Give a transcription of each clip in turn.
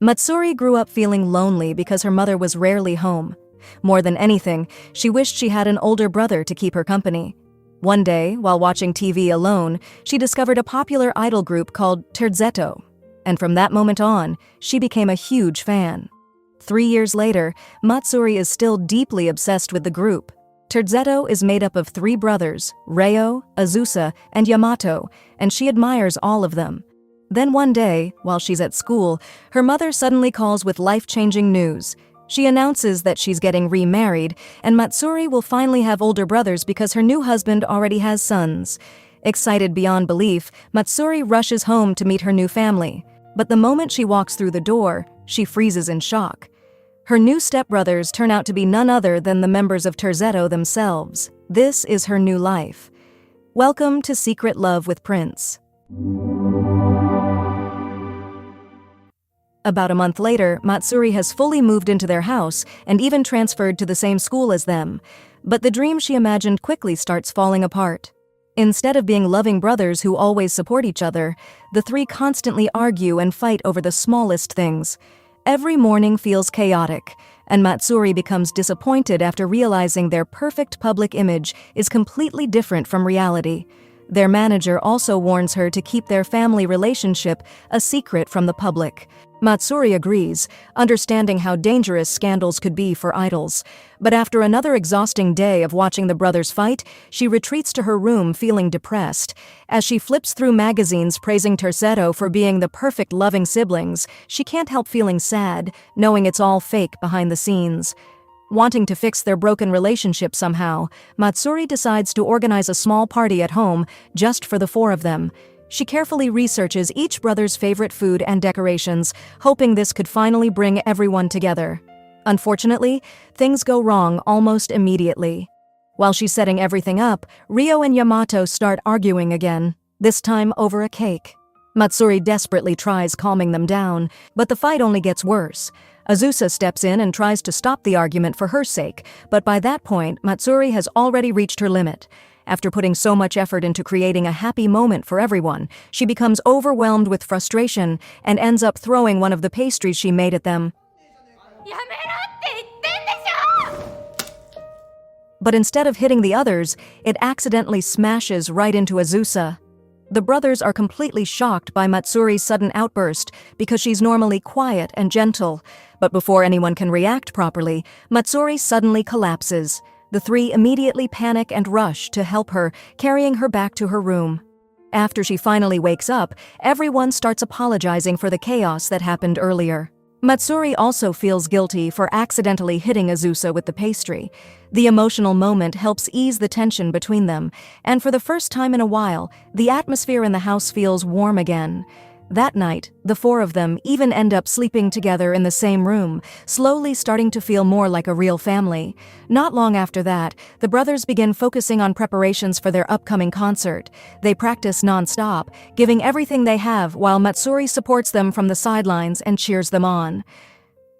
Matsuri grew up feeling lonely because her mother was rarely home. More than anything, she wished she had an older brother to keep her company. One day, while watching TV alone, she discovered a popular idol group called Terzetto, and from that moment on, she became a huge fan. 3 years later, Matsuri is still deeply obsessed with the group. Terzetto is made up of 3 brothers, Reo, Azusa, and Yamato, and she admires all of them. Then one day, while she's at school, her mother suddenly calls with life-changing news. She announces that she's getting remarried, and Matsuri will finally have older brothers because her new husband already has sons. Excited beyond belief, Matsuri rushes home to meet her new family. But the moment she walks through the door, she freezes in shock. Her new stepbrothers turn out to be none other than the members of Terzetto themselves. This is her new life. Welcome to Secret Love with Prince. About a month later, Matsuri has fully moved into their house and even transferred to the same school as them. But the dream she imagined quickly starts falling apart. Instead of being loving brothers who always support each other, the 3 constantly argue and fight over the smallest things. Every morning feels chaotic, and Matsuri becomes disappointed after realizing their perfect public image is completely different from reality. Their manager also warns her to keep their family relationship a secret from the public. Matsuri agrees, understanding how dangerous scandals could be for idols. But after another exhausting day of watching the brothers fight, she retreats to her room feeling depressed. As she flips through magazines praising Terzetto for being the perfect loving siblings, she can't help feeling sad, knowing it's all fake behind the scenes. Wanting to fix their broken relationship somehow, Matsuri decides to organize a small party at home just for the 4 of them. She carefully researches each brother's favorite food and decorations, hoping this could finally bring everyone together. Unfortunately, things go wrong almost immediately. While she's setting everything up, Ryo and Yamato start arguing again, this time over a cake. Matsuri desperately tries calming them down, but the fight only gets worse. Azusa steps in and tries to stop the argument for her sake, but by that point, Matsuri has already reached her limit. After putting so much effort into creating a happy moment for everyone, she becomes overwhelmed with frustration and ends up throwing one of the pastries she made at them. But instead of hitting the others, it accidentally smashes right into Azusa. The brothers are completely shocked by Matsuri's sudden outburst because she's normally quiet and gentle. But before anyone can react properly, Matsuri suddenly collapses. The 3 immediately panic and rush to help her, carrying her back to her room. After she finally wakes up, everyone starts apologizing for the chaos that happened earlier. Matsuri also feels guilty for accidentally hitting Azusa with the pastry. The emotional moment helps ease the tension between them, and for the first time in a while, the atmosphere in the house feels warm again. That night, the 4 of them even end up sleeping together in the same room, slowly starting to feel more like a real family. Not long after that, the brothers begin focusing on preparations for their upcoming concert. They practice non-stop, giving everything they have while Matsuri supports them from the sidelines and cheers them on.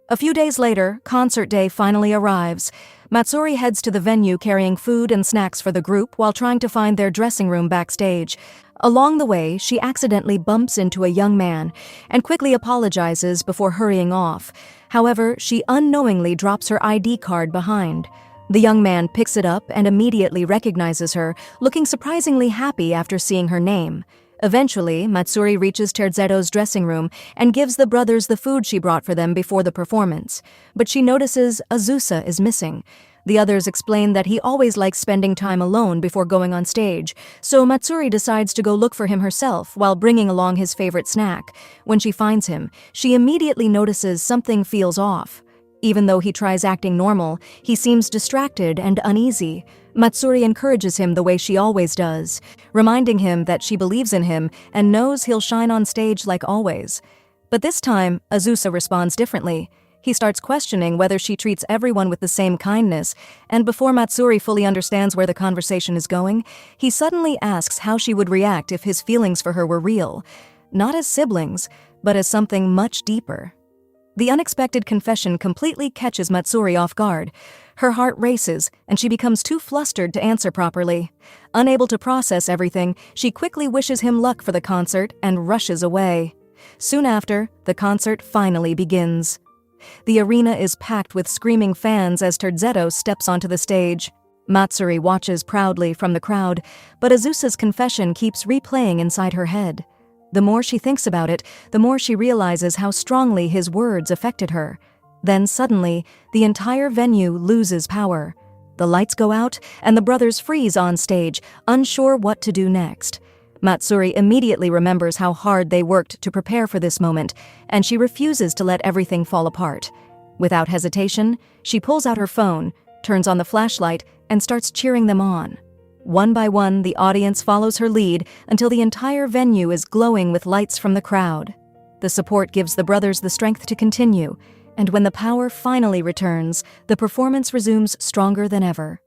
A few days later, concert day finally arrives. Matsuri heads to the venue carrying food and snacks for the group while trying to find their dressing room backstage. Along the way, she accidentally bumps into a young man and quickly apologizes before hurrying off. However, she unknowingly drops her ID card behind. The young man picks it up and immediately recognizes her, looking surprisingly happy after seeing her name. Eventually, Matsuri reaches Terzetto's dressing room and gives the brothers the food she brought for them before the performance. But she notices Azusa is missing. The others explain that he always likes spending time alone before going on stage, so Matsuri decides to go look for him herself while bringing along his favorite snack. When she finds him, she immediately notices something feels off. Even though he tries acting normal, he seems distracted and uneasy. Matsuri encourages him the way she always does, reminding him that she believes in him and knows he'll shine on stage like always. But this time, Azusa responds differently. He starts questioning whether she treats everyone with the same kindness, and before Matsuri fully understands where the conversation is going, he suddenly asks how she would react if his feelings for her were real, not as siblings, but as something much deeper. The unexpected confession completely catches Matsuri off guard. Her heart races, and she becomes too flustered to answer properly. Unable to process everything, she quickly wishes him luck for the concert and rushes away. Soon after, the concert finally begins. The arena is packed with screaming fans as Terzetto steps onto the stage. Matsuri watches proudly from the crowd, but Azusa's confession keeps replaying inside her head. The more she thinks about it, the more she realizes how strongly his words affected her. Then suddenly, the entire venue loses power. The lights go out, and the brothers freeze on stage, unsure what to do next. Matsuri immediately remembers how hard they worked to prepare for this moment, and she refuses to let everything fall apart. Without hesitation, she pulls out her phone, turns on the flashlight, and starts cheering them on. One by one, the audience follows her lead until the entire venue is glowing with lights from the crowd. The support gives the brothers the strength to continue, and when the power finally returns, the performance resumes stronger than ever.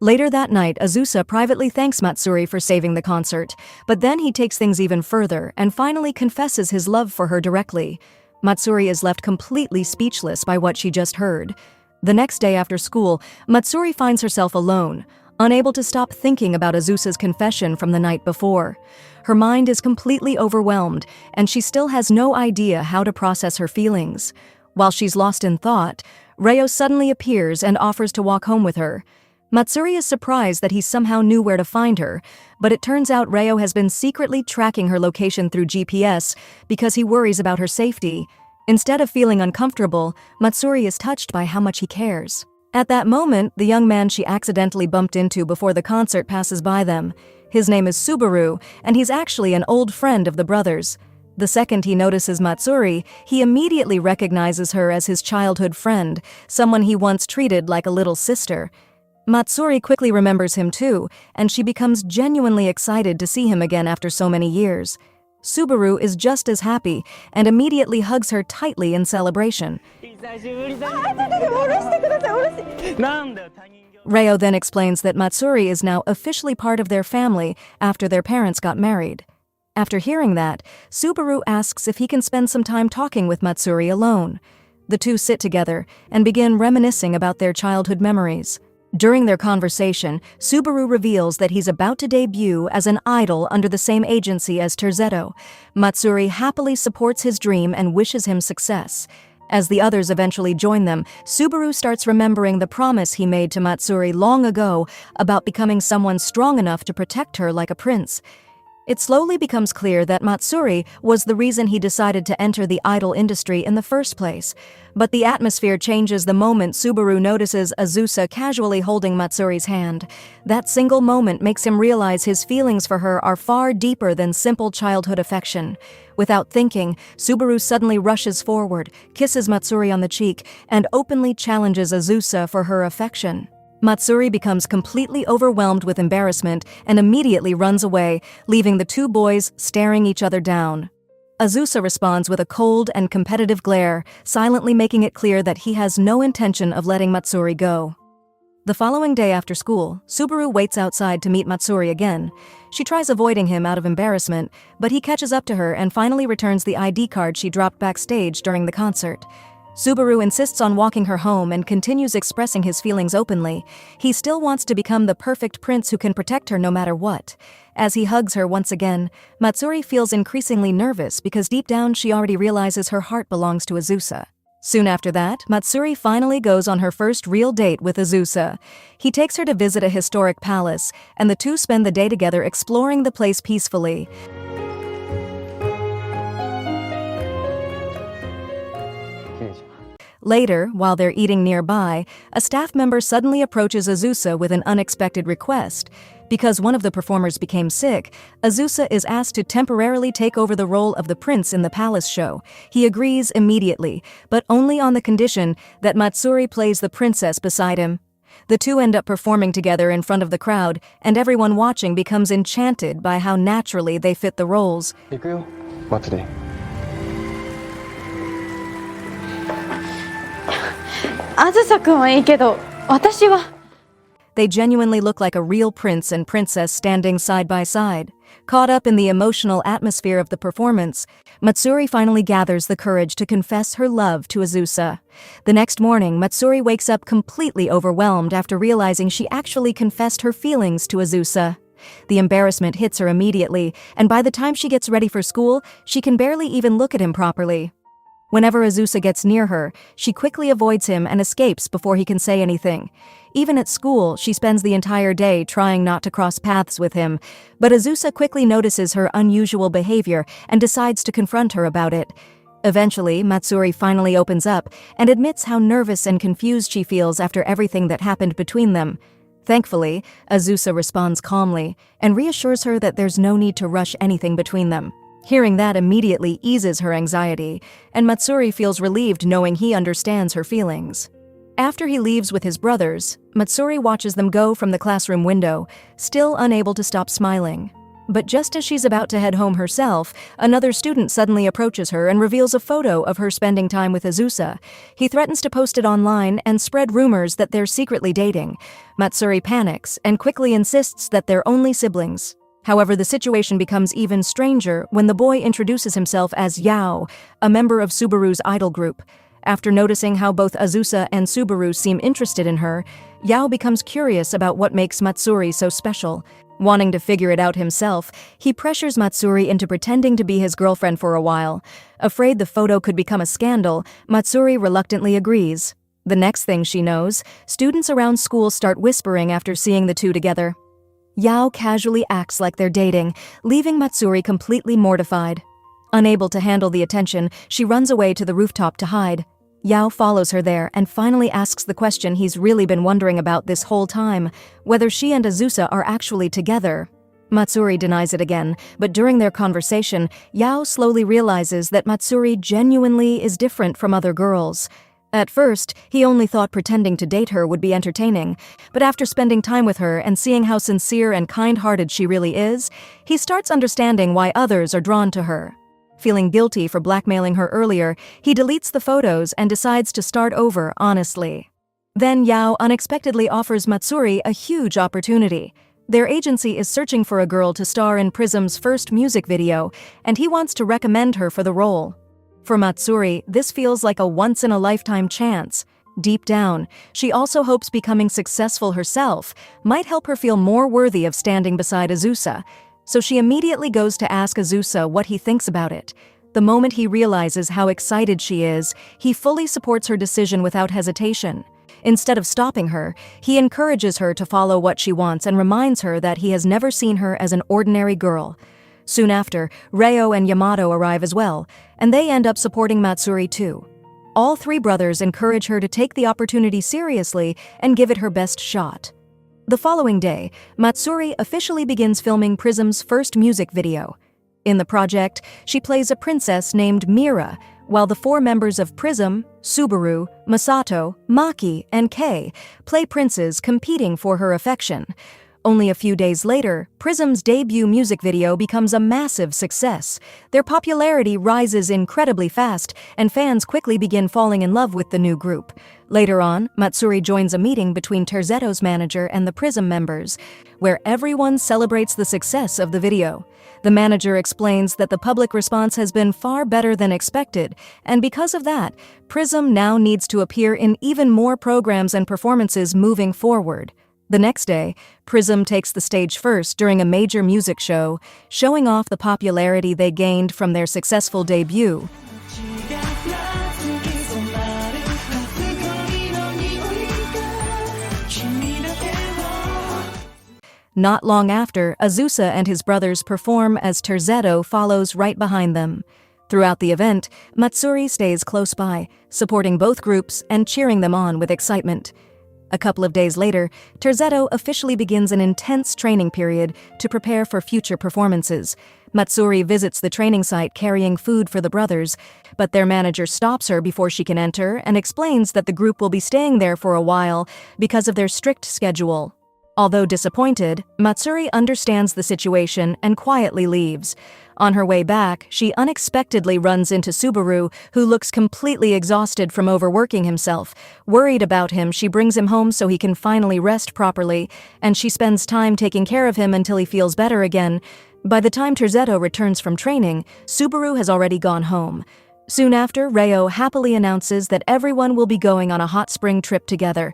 Later that night, Azusa privately thanks Matsuri for saving the concert, but then he takes things even further and finally confesses his love for her directly. Matsuri is left completely speechless by what she just heard. The next day after school, Matsuri finds herself alone, unable to stop thinking about Azusa's confession from the night before. Her mind is completely overwhelmed, and she still has no idea how to process her feelings. While she's lost in thought, Reo suddenly appears and offers to walk home with her. Matsuri is surprised that he somehow knew where to find her, but it turns out Reo has been secretly tracking her location through GPS because he worries about her safety. Instead of feeling uncomfortable, Matsuri is touched by how much he cares. At that moment, the young man she accidentally bumped into before the concert passes by them. His name is Subaru, and he's actually an old friend of the brothers. The second he notices Matsuri, he immediately recognizes her as his childhood friend, someone he once treated like a little sister. Matsuri quickly remembers him too, and she becomes genuinely excited to see him again after so many years. Subaru is just as happy and immediately hugs her tightly in celebration. Reo then explains that Matsuri is now officially part of their family after their parents got married. After hearing that, Subaru asks if he can spend some time talking with Matsuri alone. The two sit together and begin reminiscing about their childhood memories. During their conversation, Subaru reveals that he's about to debut as an idol under the same agency as Terzetto. Matsuri happily supports his dream and wishes him success. As the others eventually join them, Subaru starts remembering the promise he made to Matsuri long ago about becoming someone strong enough to protect her like a prince. It slowly becomes clear that Matsuri was the reason he decided to enter the idol industry in the first place. But the atmosphere changes the moment Subaru notices Azusa casually holding Matsuri's hand. That single moment makes him realize his feelings for her are far deeper than simple childhood affection. Without thinking, Subaru suddenly rushes forward, kisses Matsuri on the cheek, and openly challenges Azusa for her affection. Matsuri becomes completely overwhelmed with embarrassment and immediately runs away, leaving the two boys staring each other down. Azusa responds with a cold and competitive glare, silently making it clear that he has no intention of letting Matsuri go. The following day after school, Subaru waits outside to meet Matsuri again. She tries avoiding him out of embarrassment, but he catches up to her and finally returns the ID card she dropped backstage during the concert. Subaru insists on walking her home and continues expressing his feelings openly. He still wants to become the perfect prince who can protect her no matter what. As he hugs her once again, Matsuri feels increasingly nervous because deep down she already realizes her heart belongs to Azusa. Soon after that, Matsuri finally goes on her first real date with Azusa. He takes her to visit a historic palace, and the two spend the day together exploring the place peacefully. Later, while they're eating nearby, a staff member suddenly approaches Azusa with an unexpected request. Because one of the performers became sick, Azusa is asked to temporarily take over the role of the prince in the palace show. He agrees immediately, but only on the condition that Matsuri plays the princess beside him. The two end up performing together in front of the crowd, and everyone watching becomes enchanted by how naturally they fit the roles. What today? They genuinely look like a real prince and princess standing side by side. Caught up in the emotional atmosphere of the performance, Matsuri finally gathers the courage to confess her love to Azusa. The next morning, Matsuri wakes up completely overwhelmed after realizing she actually confessed her feelings to Azusa. The embarrassment hits her immediately, and by the time she gets ready for school, she can barely even look at him properly. Whenever Azusa gets near her, she quickly avoids him and escapes before he can say anything. Even at school, she spends the entire day trying not to cross paths with him, but Azusa quickly notices her unusual behavior and decides to confront her about it. Eventually, Matsuri finally opens up and admits how nervous and confused she feels after everything that happened between them. Thankfully, Azusa responds calmly and reassures her that there's no need to rush anything between them. Hearing that immediately eases her anxiety, and Matsuri feels relieved knowing he understands her feelings. After he leaves with his brothers, Matsuri watches them go from the classroom window, still unable to stop smiling. But just as she's about to head home herself, another student suddenly approaches her and reveals a photo of her spending time with Azusa. He threatens to post it online and spread rumors that they're secretly dating. Matsuri panics and quickly insists that they're only siblings. However, the situation becomes even stranger when the boy introduces himself as Yao, a member of Subaru's idol group. After noticing how both Azusa and Subaru seem interested in her, Yao becomes curious about what makes Matsuri so special. Wanting to figure it out himself, he pressures Matsuri into pretending to be his girlfriend for a while. Afraid the photo could become a scandal, Matsuri reluctantly agrees. The next thing she knows, students around school start whispering after seeing the two together. Yao casually acts like they're dating, leaving Matsuri completely mortified. Unable to handle the attention, she runs away to the rooftop to hide. Yao follows her there and finally asks the question he's really been wondering about this whole time, whether she and Azusa are actually together. Matsuri denies it again, but during their conversation, Yao slowly realizes that Matsuri genuinely is different from other girls. At first, he only thought pretending to date her would be entertaining, but after spending time with her and seeing how sincere and kind-hearted she really is, he starts understanding why others are drawn to her. Feeling guilty for blackmailing her earlier, he deletes the photos and decides to start over honestly. Then Yao unexpectedly offers Matsuri a huge opportunity. Their agency is searching for a girl to star in Prism's first music video, and he wants to recommend her for the role. For Matsuri, this feels like a once-in-a-lifetime chance. Deep down, she also hopes becoming successful herself might help her feel more worthy of standing beside Azusa, so she immediately goes to ask Azusa what he thinks about it. The moment he realizes how excited she is, he fully supports her decision without hesitation. Instead of stopping her, he encourages her to follow what she wants and reminds her that he has never seen her as an ordinary girl. Soon after, Reo and Yamato arrive as well, and they end up supporting Matsuri too. All three brothers encourage her to take the opportunity seriously and give it her best shot. The following day, Matsuri officially begins filming Prism's first music video. In the project, she plays a princess named Mira, while the four members of Prism, Subaru, Masato, Maki, and Kei, play princes competing for her affection. Only a few days later, Prism's debut music video becomes a massive success. Their popularity rises incredibly fast, and fans quickly begin falling in love with the new group. Later on, Matsuri joins a meeting between Terzetto's manager and the Prism members, where everyone celebrates the success of the video. The manager explains that the public response has been far better than expected, and because of that, Prism now needs to appear in even more programs and performances moving forward. The next day, Prism takes the stage first during a major music show, showing off the popularity they gained from their successful debut. Not long after, Azusa and his brothers perform as Terzetto follows right behind them. Throughout the event, Matsuri stays close by, supporting both groups and cheering them on with excitement. A couple of days later, Terzetto officially begins an intense training period to prepare for future performances. Matsuri visits the training site carrying food for the brothers, but their manager stops her before she can enter and explains that the group will be staying there for a while because of their strict schedule. Although disappointed, Matsuri understands the situation and quietly leaves. On her way back, she unexpectedly runs into Subaru, who looks completely exhausted from overworking himself. Worried about him, she brings him home so he can finally rest properly, and she spends time taking care of him until he feels better again. By the time Terzetto returns from training, Subaru has already gone home. Soon after, Reo happily announces that everyone will be going on a hot spring trip together.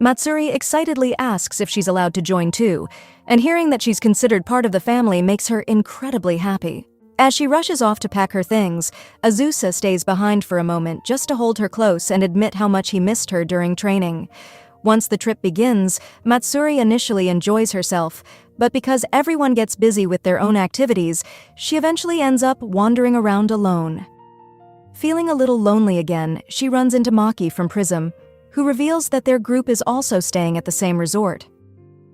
Matsuri excitedly asks if she's allowed to join too, and hearing that she's considered part of the family makes her incredibly happy. As she rushes off to pack her things, Azusa stays behind for a moment just to hold her close and admit how much he missed her during training. Once the trip begins, Matsuri initially enjoys herself, but because everyone gets busy with their own activities, she eventually ends up wandering around alone. Feeling a little lonely again, she runs into Maki from Prism, who reveals that their group is also staying at the same resort.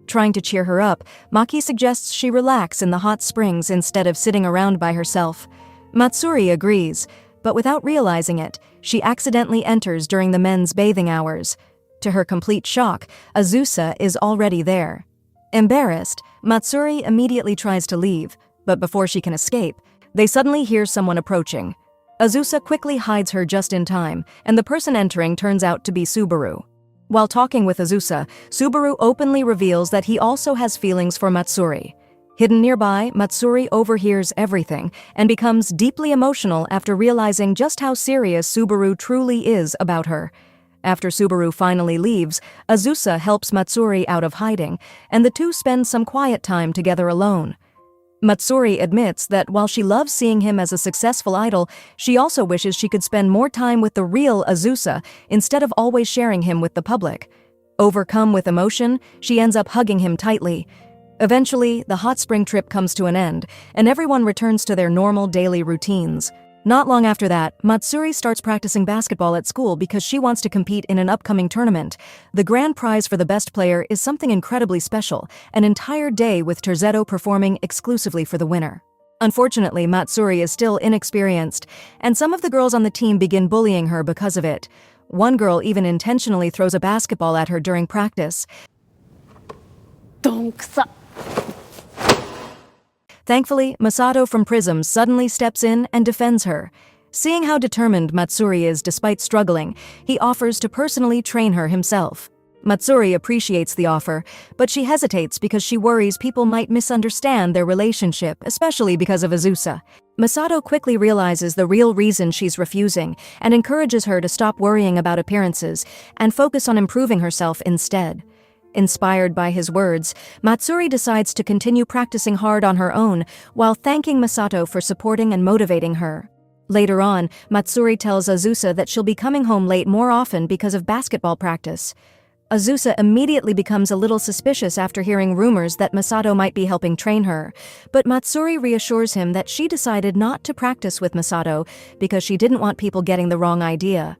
Trying to cheer her up, Maki suggests she relax in the hot springs instead of sitting around by herself. Matsuri agrees, but without realizing it, she accidentally enters during the men's bathing hours. To her complete shock, Azusa is already there. Embarrassed, Matsuri immediately tries to leave, but before she can escape, they suddenly hear someone approaching. Azusa quickly hides her just in time, and the person entering turns out to be Subaru. While talking with Azusa, Subaru openly reveals that he also has feelings for Matsuri. Hidden nearby, Matsuri overhears everything and becomes deeply emotional after realizing just how serious Subaru truly is about her. After Subaru finally leaves, Azusa helps Matsuri out of hiding, and the two spend some quiet time together alone. Matsuri admits that while she loves seeing him as a successful idol, she also wishes she could spend more time with the real Azusa instead of always sharing him with the public. Overcome with emotion, she ends up hugging him tightly. Eventually, the hot spring trip comes to an end, and everyone returns to their normal daily routines. Not long after that, Matsuri starts practicing basketball at school because she wants to compete in an upcoming tournament. The grand prize for the best player is something incredibly special, an entire day with Terzetto performing exclusively for the winner. Unfortunately, Matsuri is still inexperienced, and some of the girls on the team begin bullying her because of it. One girl even intentionally throws a basketball at her during practice. Thankfully, Masato from Prism suddenly steps in and defends her. Seeing how determined Matsuri is despite struggling, he offers to personally train her himself. Matsuri appreciates the offer, but she hesitates because she worries people might misunderstand their relationship, especially because of Azusa. Masato quickly realizes the real reason she's refusing and encourages her to stop worrying about appearances and focus on improving herself instead. Inspired by his words, Matsuri decides to continue practicing hard on her own while thanking Masato for supporting and motivating her. Later on, Matsuri tells Azusa that she'll be coming home late more often because of basketball practice. Azusa immediately becomes a little suspicious after hearing rumors that Masato might be helping train her, but Matsuri reassures him that she decided not to practice with Masato because she didn't want people getting the wrong idea.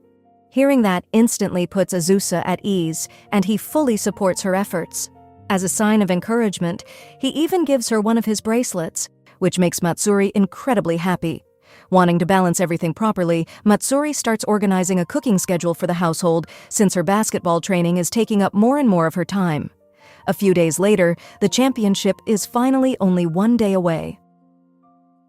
Hearing that instantly puts Azusa at ease, and he fully supports her efforts. As a sign of encouragement, he even gives her one of his bracelets, which makes Matsuri incredibly happy. Wanting to balance everything properly, Matsuri starts organizing a cooking schedule for the household since her basketball training is taking up more and more of her time. A few days later, the championship is finally only one day away.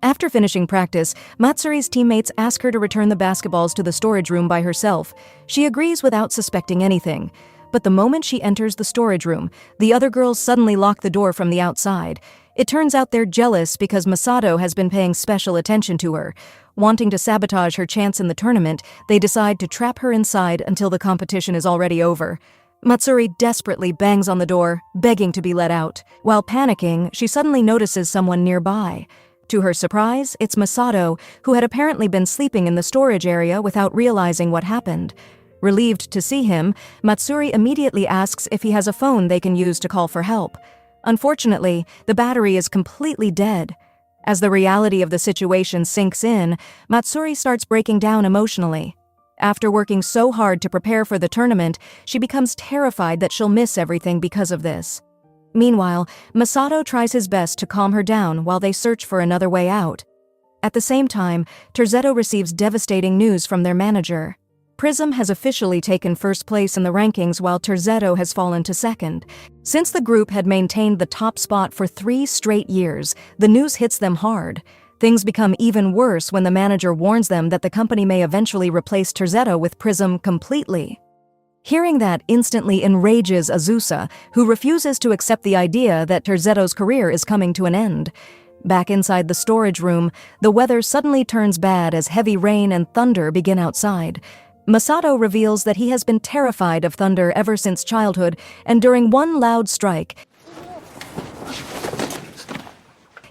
After finishing practice, Matsuri's teammates ask her to return the basketballs to the storage room by herself. She agrees without suspecting anything. But the moment she enters the storage room, the other girls suddenly lock the door from the outside. It turns out they're jealous because Masato has been paying special attention to her. Wanting to sabotage her chance in the tournament, they decide to trap her inside until the competition is already over. Matsuri desperately bangs on the door, begging to be let out. While panicking, she suddenly notices someone nearby. To her surprise, it's Masato, who had apparently been sleeping in the storage area without realizing what happened. Relieved to see him, Matsuri immediately asks if he has a phone they can use to call for help. Unfortunately, the battery is completely dead. As the reality of the situation sinks in, Matsuri starts breaking down emotionally. After working so hard to prepare for the tournament, she becomes terrified that she'll miss everything because of this. Meanwhile, Masato tries his best to calm her down while they search for another way out. At the same time, Terzetto receives devastating news from their manager. Prism has officially taken first place in the rankings while Terzetto has fallen to second. Since the group had maintained the top spot for 3 straight years, the news hits them hard. Things become even worse when the manager warns them that the company may eventually replace Terzetto with Prism completely. Hearing that instantly enrages Azusa, who refuses to accept the idea that Terzetto's career is coming to an end. Back inside the storage room, the weather suddenly turns bad as heavy rain and thunder begin outside. Masato reveals that he has been terrified of thunder ever since childhood, and during one loud strike,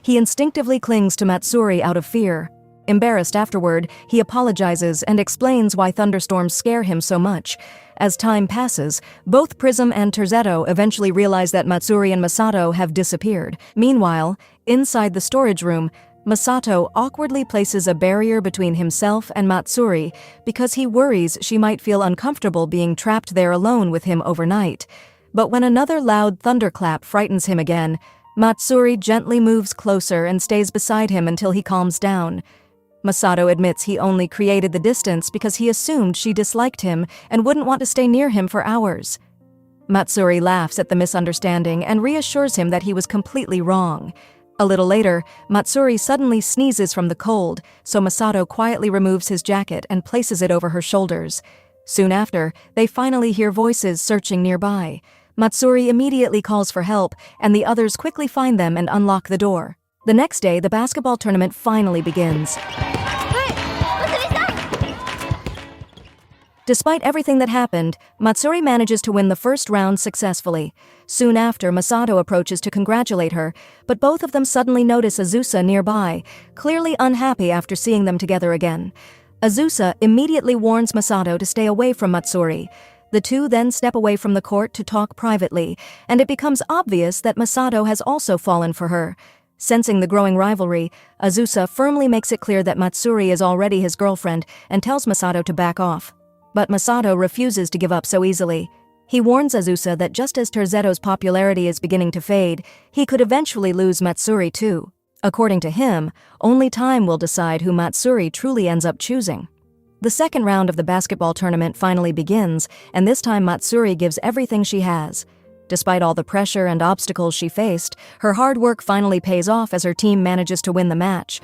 he instinctively clings to Matsuri out of fear. Embarrassed afterward, he apologizes and explains why thunderstorms scare him so much. As time passes, both Prism and Terzetto eventually realize that Matsuri and Masato have disappeared. Meanwhile, inside the storage room, Masato awkwardly places a barrier between himself and Matsuri because he worries she might feel uncomfortable being trapped there alone with him overnight. But when another loud thunderclap frightens him again, Matsuri gently moves closer and stays beside him until he calms down. Masato admits he only created the distance because he assumed she disliked him and wouldn't want to stay near him for hours. Matsuri laughs at the misunderstanding and reassures him that he was completely wrong. A little later, Matsuri suddenly sneezes from the cold, so Masato quietly removes his jacket and places it over her shoulders. Soon after, they finally hear voices searching nearby. Matsuri immediately calls for help, and the others quickly find them and unlock the door. The next day, the basketball tournament finally begins. Despite everything that happened, Matsuri manages to win the first round successfully. Soon after, Masato approaches to congratulate her, but both of them suddenly notice Azusa nearby, clearly unhappy after seeing them together again. Azusa immediately warns Masato to stay away from Matsuri. The two then step away from the court to talk privately, and it becomes obvious that Masato has also fallen for her. Sensing the growing rivalry, Azusa firmly makes it clear that Matsuri is already his girlfriend and tells Masato to back off. But Masato refuses to give up so easily. He warns Azusa that just as Terzetto's popularity is beginning to fade, he could eventually lose Matsuri too. According to him, only time will decide who Matsuri truly ends up choosing. The second round of the basketball tournament finally begins, and this time Matsuri gives everything she has. Despite all the pressure and obstacles she faced, her hard work finally pays off as her team manages to win the match.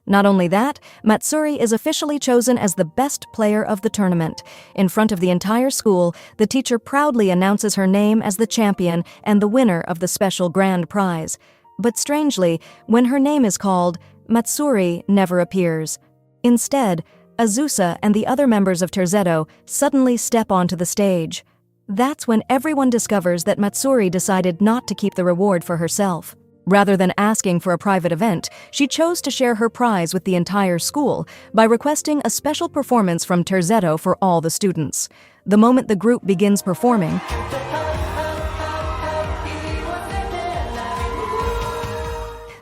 Not only that, Matsuri is officially chosen as the best player of the tournament. In front of the entire school, the teacher proudly announces her name as the champion and the winner of the special grand prize. But strangely, when her name is called, Matsuri never appears. Instead, Azusa and the other members of Terzetto suddenly step onto the stage. That's when everyone discovers that Matsuri decided not to keep the reward for herself. Rather than asking for a private event, she chose to share her prize with the entire school by requesting a special performance from Terzetto for all the students. The moment the group begins performing,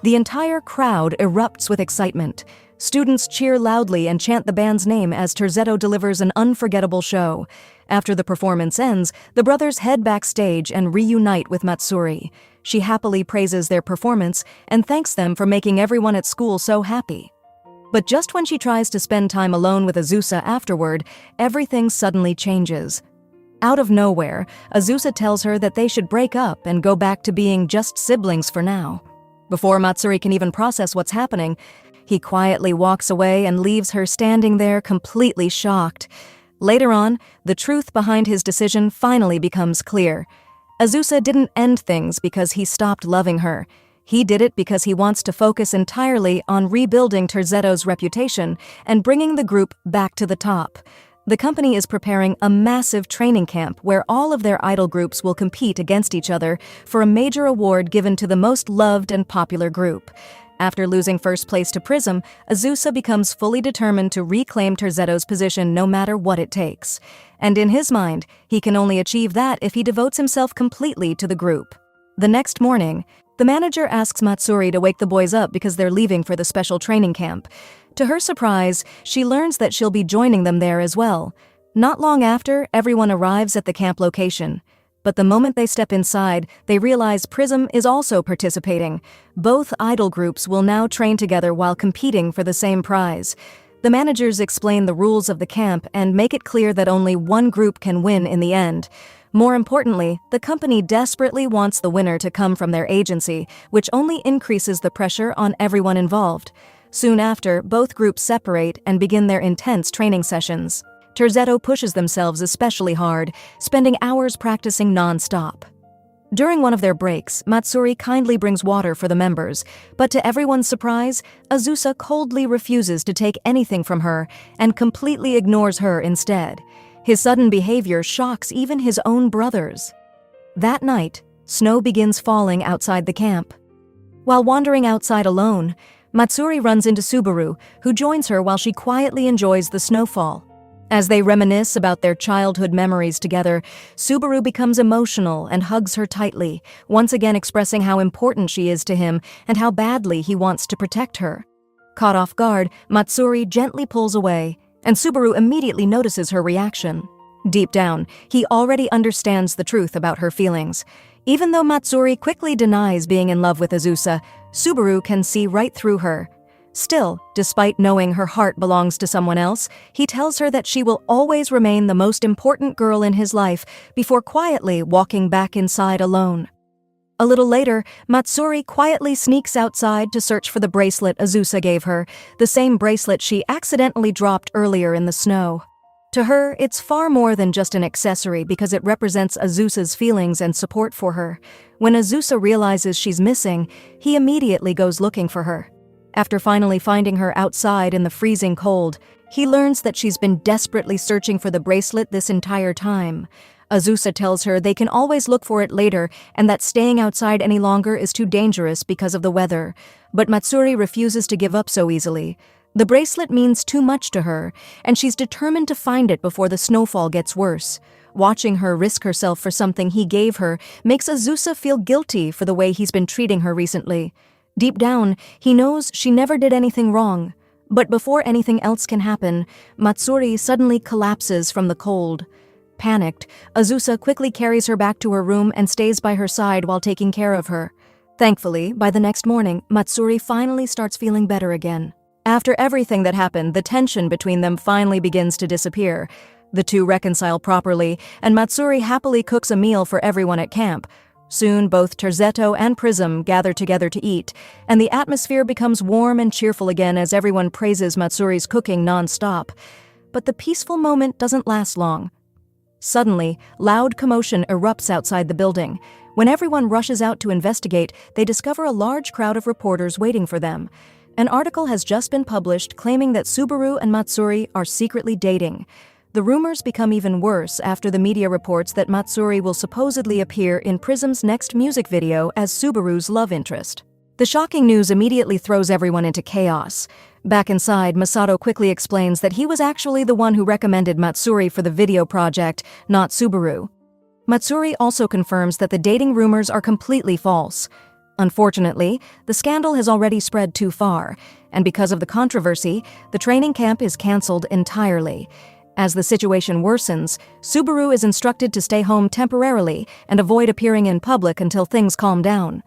the entire crowd erupts with excitement. Students cheer loudly and chant the band's name as Terzetto delivers an unforgettable show. After the performance ends, the brothers head backstage and reunite with Matsuri. She happily praises their performance and thanks them for making everyone at school so happy. But just when she tries to spend time alone with Azusa afterward, everything suddenly changes. Out of nowhere, Azusa tells her that they should break up and go back to being just siblings for now. Before Matsuri can even process what's happening, he quietly walks away and leaves her standing there completely shocked. Later on, the truth behind his decision finally becomes clear. Azusa didn't end things because he stopped loving her. He did it because he wants to focus entirely on rebuilding Terzetto's reputation and bringing the group back to the top. The company is preparing a massive training camp where all of their idol groups will compete against each other for a major award given to the most loved and popular group. After losing first place to Prism, Azusa becomes fully determined to reclaim Terzetto's position no matter what it takes. And in his mind, he can only achieve that if he devotes himself completely to the group. The next morning, the manager asks Matsuri to wake the boys up because they're leaving for the special training camp. To her surprise, she learns that she'll be joining them there as well. Not long after, everyone arrives at the camp location. But the moment they step inside, they realize Prism is also participating. Both idol groups will now train together while competing for the same prize. The managers explain the rules of the camp and make it clear that only one group can win in the end. More importantly, the company desperately wants the winner to come from their agency, which only increases the pressure on everyone involved. Soon after, both groups separate and begin their intense training sessions. Terzetto pushes themselves especially hard, spending hours practicing non-stop. During one of their breaks, Matsuri kindly brings water for the members, but to everyone's surprise, Azusa coldly refuses to take anything from her and completely ignores her instead. His sudden behavior shocks even his own brothers. That night, snow begins falling outside the camp. While wandering outside alone, Matsuri runs into Subaru, who joins her while she quietly enjoys the snowfall. As they reminisce about their childhood memories together, Subaru becomes emotional and hugs her tightly, once again expressing how important she is to him and how badly he wants to protect her. Caught off guard, Matsuri gently pulls away, and Subaru immediately notices her reaction. Deep down, he already understands the truth about her feelings. Even though Matsuri quickly denies being in love with Azusa, Subaru can see right through her. Still, despite knowing her heart belongs to someone else, he tells her that she will always remain the most important girl in his life before quietly walking back inside alone. A little later, Matsuri quietly sneaks outside to search for the bracelet Azusa gave her, the same bracelet she accidentally dropped earlier in the snow. To her, it's far more than just an accessory because it represents Azusa's feelings and support for her. When Azusa realizes she's missing, he immediately goes looking for her. After finally finding her outside in the freezing cold, he learns that she's been desperately searching for the bracelet this entire time. Azusa tells her they can always look for it later and that staying outside any longer is too dangerous because of the weather. But Matsuri refuses to give up so easily. The bracelet means too much to her, and she's determined to find it before the snowfall gets worse. Watching her risk herself for something he gave her makes Azusa feel guilty for the way he's been treating her recently. Deep down, he knows she never did anything wrong. But before anything else can happen, Matsuri suddenly collapses from the cold. Panicked, Azusa quickly carries her back to her room and stays by her side while taking care of her. Thankfully, by the next morning, Matsuri finally starts feeling better again. After everything that happened, the tension between them finally begins to disappear. The two reconcile properly, and Matsuri happily cooks a meal for everyone at camp. Soon, both Terzetto and Prism gather together to eat, and the atmosphere becomes warm and cheerful again as everyone praises Matsuri's cooking non-stop. But the peaceful moment doesn't last long. Suddenly, loud commotion erupts outside the building. When everyone rushes out to investigate, they discover a large crowd of reporters waiting for them. An article has just been published claiming that Subaru and Matsuri are secretly dating. The rumors become even worse after the media reports that Matsuri will supposedly appear in Prism's next music video as Subaru's love interest. The shocking news immediately throws everyone into chaos. Back inside, Masato quickly explains that he was actually the one who recommended Matsuri for the video project, not Subaru. Matsuri also confirms that the dating rumors are completely false. Unfortunately, the scandal has already spread too far, and because of the controversy, the training camp is cancelled entirely. As the situation worsens, Subaru is instructed to stay home temporarily and avoid appearing in public until things calm down.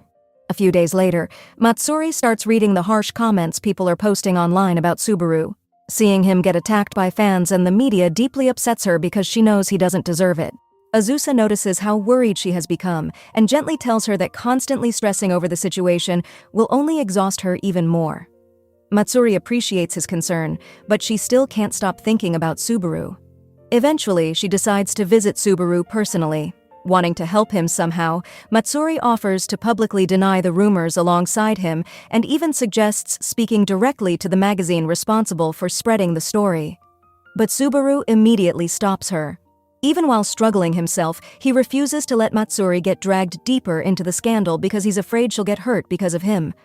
A few days later, Matsuri starts reading the harsh comments people are posting online about Subaru. Seeing him get attacked by fans and the media deeply upsets her because she knows he doesn't deserve it. Azusa notices how worried she has become and gently tells her that constantly stressing over the situation will only exhaust her even more. Matsuri appreciates his concern, but she still can't stop thinking about Subaru. Eventually, she decides to visit Subaru personally. Wanting to help him somehow, Matsuri offers to publicly deny the rumors alongside him and even suggests speaking directly to the magazine responsible for spreading the story. But Subaru immediately stops her. Even while struggling himself, he refuses to let Matsuri get dragged deeper into the scandal because he's afraid she'll get hurt because of him.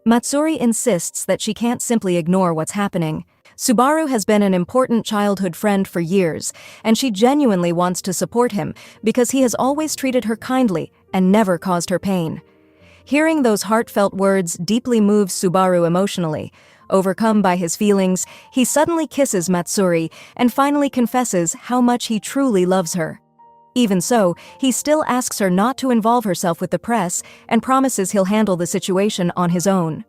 Matsuri insists that she can't simply ignore what's happening. Subaru has been an important childhood friend for years, and she genuinely wants to support him because he has always treated her kindly and never caused her pain. Hearing those heartfelt words deeply moves Subaru emotionally. Overcome by his feelings, he suddenly kisses Matsuri and finally confesses how much he truly loves her. Even so, he still asks her not to involve herself with the press and promises he'll handle the situation on his own.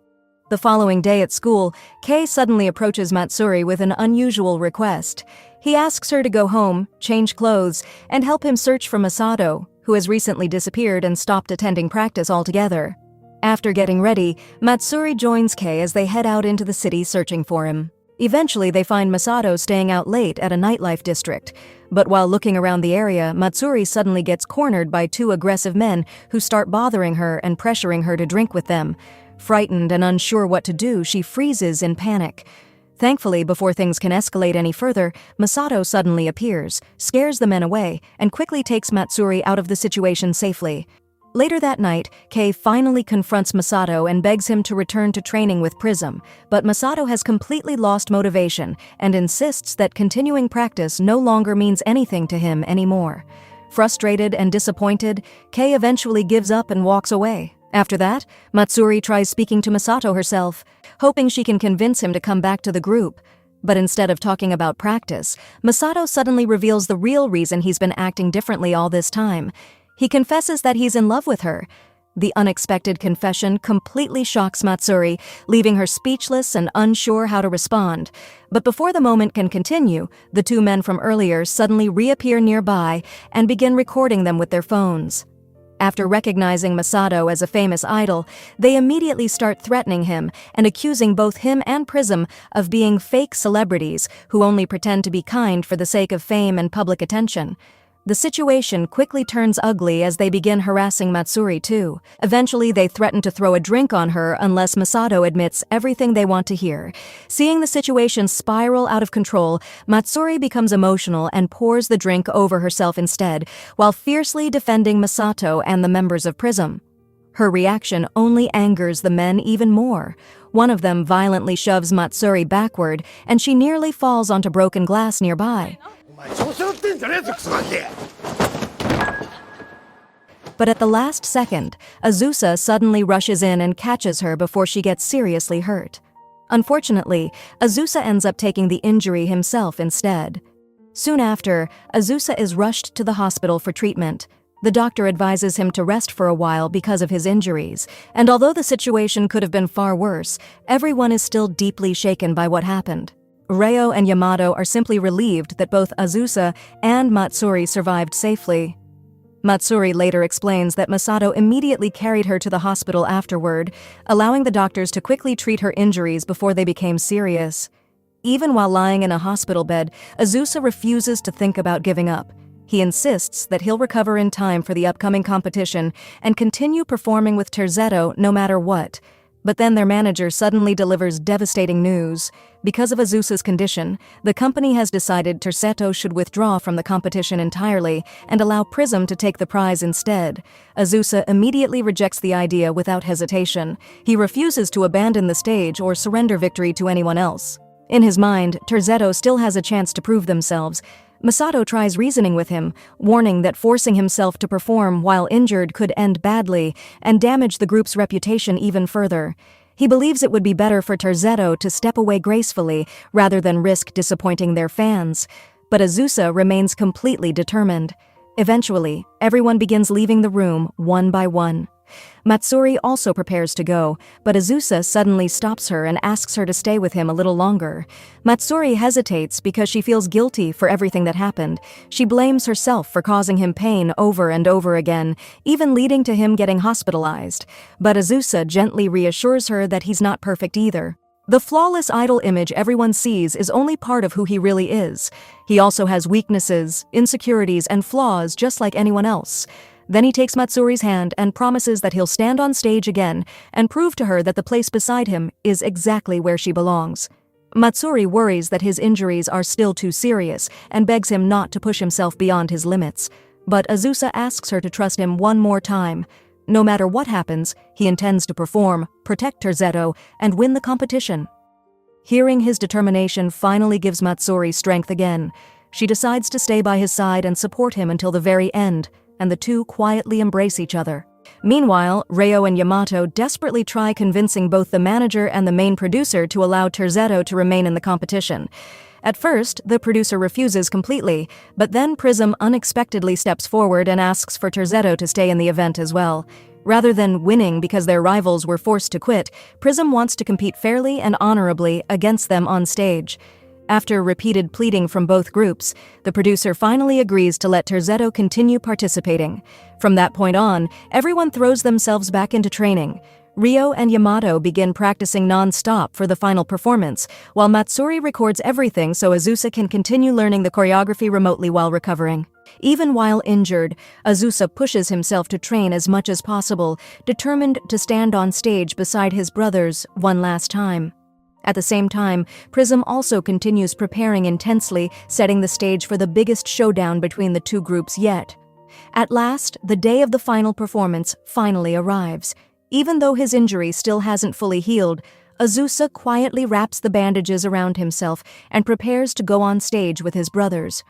The following day at school, Kei suddenly approaches Matsuri with an unusual request. He asks her to go home, change clothes, and help him search for Masato, who has recently disappeared and stopped attending practice altogether. After getting ready, Matsuri joins Kei as they head out into the city searching for him. Eventually, they find Masato staying out late at a nightlife district. But while looking around the area, Matsuri suddenly gets cornered by two aggressive men who start bothering her and pressuring her to drink with them. Frightened and unsure what to do, she freezes in panic. Thankfully, before things can escalate any further, Masato suddenly appears, scares the men away, and quickly takes Matsuri out of the situation safely. Later that night, Kei finally confronts Masato and begs him to return to training with Prism, but Masato has completely lost motivation and insists that continuing practice no longer means anything to him anymore. Frustrated and disappointed, Kei eventually gives up and walks away. After that, Matsuri tries speaking to Masato herself, hoping she can convince him to come back to the group. But instead of talking about practice, Masato suddenly reveals the real reason he's been acting differently all this time. He confesses that he's in love with her. The unexpected confession completely shocks Matsuri, leaving her speechless and unsure how to respond. But before the moment can continue, the two men from earlier suddenly reappear nearby and begin recording them with their phones. After recognizing Masato as a famous idol, they immediately start threatening him and accusing both him and Prism of being fake celebrities who only pretend to be kind for the sake of fame and public attention. The situation quickly turns ugly as they begin harassing Matsuri too. Eventually, they threaten to throw a drink on her unless Masato admits everything they want to hear. Seeing the situation spiral out of control, Matsuri becomes emotional and pours the drink over herself instead, while fiercely defending Masato and the members of Prism. Her reaction only angers the men even more. One of them violently shoves Matsuri backward, and she nearly falls onto broken glass nearby. But at the last second, Azusa suddenly rushes in and catches her before she gets seriously hurt. Unfortunately, Azusa ends up taking the injury himself instead. Soon after, Azusa is rushed to the hospital for treatment. The doctor advises him to rest for a while because of his injuries, and although the situation could have been far worse, everyone is still deeply shaken by what happened. Reo and Yamato are simply relieved that both Azusa and Matsuri survived safely. Matsuri later explains that Masato immediately carried her to the hospital afterward, allowing the doctors to quickly treat her injuries before they became serious. Even while lying in a hospital bed, Azusa refuses to think about giving up. He insists that he'll recover in time for the upcoming competition and continue performing with Terzetto no matter what. But then their manager suddenly delivers devastating news. Because of Azusa's condition, the company has decided Terzetto should withdraw from the competition entirely and allow Prism to take the prize instead. Azusa immediately rejects the idea without hesitation. He refuses to abandon the stage or surrender victory to anyone else. In his mind, Terzetto still has a chance to prove themselves. Masato tries reasoning with him, warning that forcing himself to perform while injured could end badly and damage the group's reputation even further. He believes it would be better for Terzetto to step away gracefully rather than risk disappointing their fans. But Azusa remains completely determined. Eventually, everyone begins leaving the room one by one. Matsuri also prepares to go, but Azusa suddenly stops her and asks her to stay with him a little longer. Matsuri hesitates because she feels guilty for everything that happened. She blames herself for causing him pain over and over again, even leading to him getting hospitalized. But Azusa gently reassures her that he's not perfect either. The flawless idol image everyone sees is only part of who he really is. He also has weaknesses, insecurities, and flaws just like anyone else. Then he takes Matsuri's hand and promises that he'll stand on stage again and prove to her that the place beside him is exactly where she belongs. Matsuri worries that his injuries are still too serious and begs him not to push himself beyond his limits. But Azusa asks her to trust him one more time. No matter what happens, he intends to perform, protect Terzetto, and win the competition. Hearing his determination finally gives Matsuri strength again. She decides to stay by his side and support him until the very end, and the two quietly embrace each other. Meanwhile, Reo and Yamato desperately try convincing both the manager and the main producer to allow Terzetto to remain in the competition. At first, the producer refuses completely, but then Prism unexpectedly steps forward and asks for Terzetto to stay in the event as well. Rather than winning because their rivals were forced to quit, Prism wants to compete fairly and honorably against them on stage. After repeated pleading from both groups, the producer finally agrees to let Terzetto continue participating. From that point on, everyone throws themselves back into training. Ryo and Yamato begin practicing non-stop for the final performance, while Matsuri records everything so Azusa can continue learning the choreography remotely while recovering. Even while injured, Azusa pushes himself to train as much as possible, determined to stand on stage beside his brothers one last time. At the same time, Prism also continues preparing intensely, setting the stage for the biggest showdown between the two groups yet. At last, the day of the final performance finally arrives. Even though his injury still hasn't fully healed, Azusa quietly wraps the bandages around himself and prepares to go on stage with his brothers.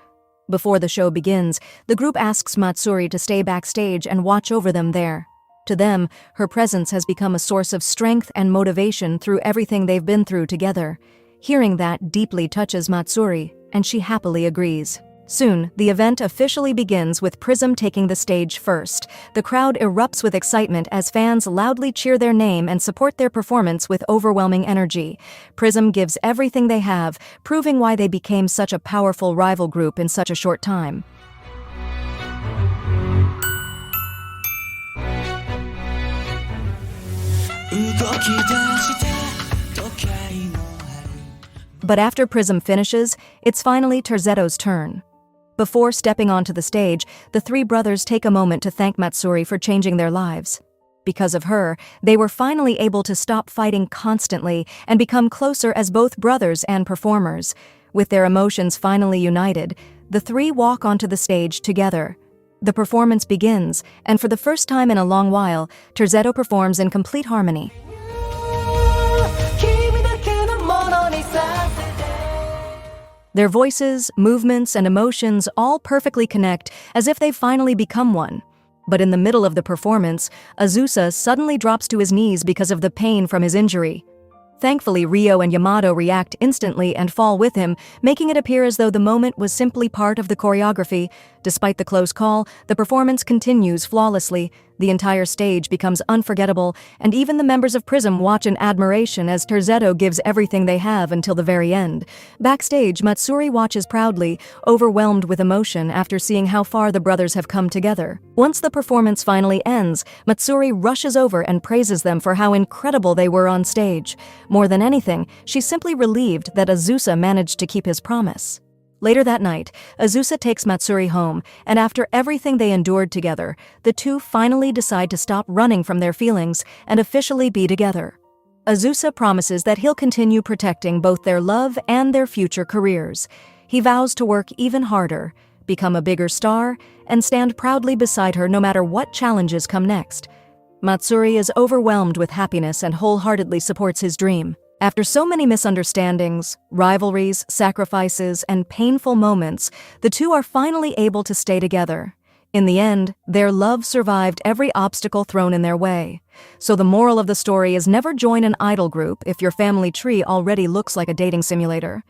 Before the show begins, the group asks Matsuri to stay backstage and watch over them there. To them, her presence has become a source of strength and motivation through everything they've been through together. Hearing that deeply touches Matsuri, and she happily agrees. Soon, the event officially begins with Prism taking the stage first. The crowd erupts with excitement as fans loudly cheer their name and support their performance with overwhelming energy. Prism gives everything they have, proving why they became such a powerful rival group in such a short time. But after Prism finishes, it's finally Terzetto's turn. Before stepping onto the stage, the three brothers take a moment to thank Matsuri for changing their lives. Because of her, they were finally able to stop fighting constantly and become closer as both brothers and performers. With their emotions finally united, the three walk onto the stage together. The performance begins, and for the first time in a long while, Terzetto performs in complete harmony. Their voices, movements, and emotions all perfectly connect, as if they've finally become one. But in the middle of the performance, Azusa suddenly drops to his knees because of the pain from his injury. Thankfully, Ryo and Yamato react instantly and fall with him, making it appear as though the moment was simply part of the choreography. Despite the close call, the performance continues flawlessly. The entire stage becomes unforgettable, and even the members of Prism watch in admiration as Terzetto gives everything they have until the very end. Backstage, Matsuri watches proudly, overwhelmed with emotion after seeing how far the brothers have come together. Once the performance finally ends, Matsuri rushes over and praises them for how incredible they were on stage. More than anything, she's simply relieved that Azusa managed to keep his promise. Later that night, Azusa takes Matsuri home, and after everything they endured together, the two finally decide to stop running from their feelings and officially be together. Azusa promises that he'll continue protecting both their love and their future careers. He vows to work even harder, become a bigger star, and stand proudly beside her no matter what challenges come next. Matsuri is overwhelmed with happiness and wholeheartedly supports his dream. After so many misunderstandings, rivalries, sacrifices, and painful moments, the two are finally able to stay together. In the end, their love survived every obstacle thrown in their way. So the moral of the story is never join an idol group if your family tree already looks like a dating simulator.